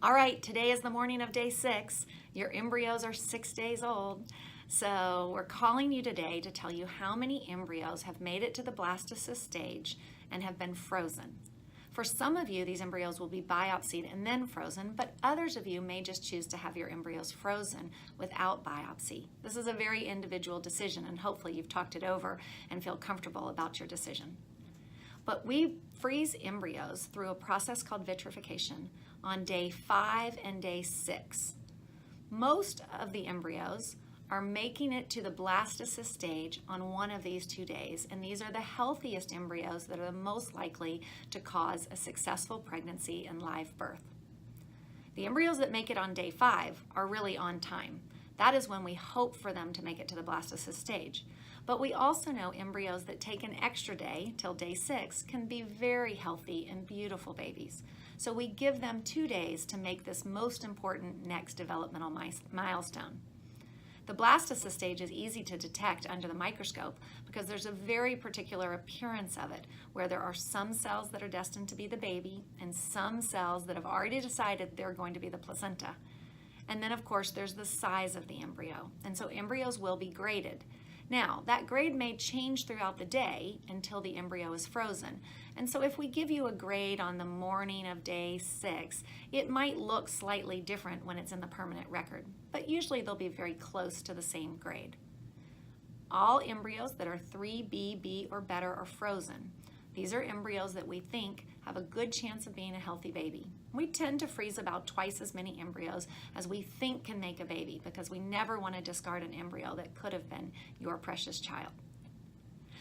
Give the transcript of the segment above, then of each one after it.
All right, today is the morning of day 6. Your embryos are 6 days old. So we're calling you today to tell you how many embryos have made it to the blastocyst stage and have been frozen. For some of you, these embryos will be biopsied and then frozen, but others of you may just choose to have your embryos frozen without biopsy. This is a very individual decision, and hopefully you've talked it over and feel comfortable about your decision. But we freeze embryos through a process called vitrification on day 5 and day 6. Most of the embryos are making it to the blastocyst stage on one of these 2 days, and these are the healthiest embryos that are the most likely to cause a successful pregnancy and live birth. The embryos that make it on day 5 are really on time. That is when we hope for them to make it to the blastocyst stage. But we also know embryos that take an extra day till day 6 can be very healthy and beautiful babies. So we give them 2 days to make this most important next developmental milestone. The blastocyst stage is easy to detect under the microscope because there's a very particular appearance of it, where there are some cells that are destined to be the baby and some cells that have already decided they're going to be the placenta. And then, of course, there's the size of the embryo. And so embryos will be graded. Now, that grade may change throughout the day until the embryo is frozen. And so if we give you a grade on the morning of day 6, it might look slightly different when it's in the permanent record, but usually they'll be very close to the same grade. All embryos that are 3BB or better are frozen. These are embryos that we think have a good chance of being a healthy baby. We tend to freeze about twice as many embryos as we think can make a baby because we never want to discard an embryo that could have been your precious child.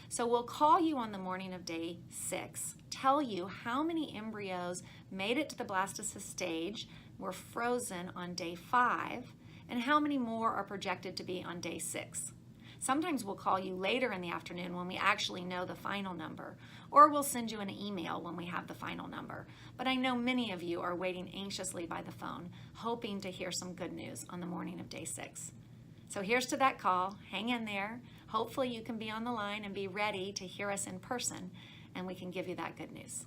So we'll call you on the morning of day 6, tell you how many embryos made it to the blastocyst stage, were frozen on day 5, and how many more are projected to be on day 6. Sometimes we'll call you later in the afternoon when we actually know the final number, or we'll send you an email when we have the final number. But I know many of you are waiting anxiously by the phone, hoping to hear some good news on the morning of day 6. So here's to that call. Hang in there. Hopefully you can be on the line and be ready to hear us in person, and we can give you that good news.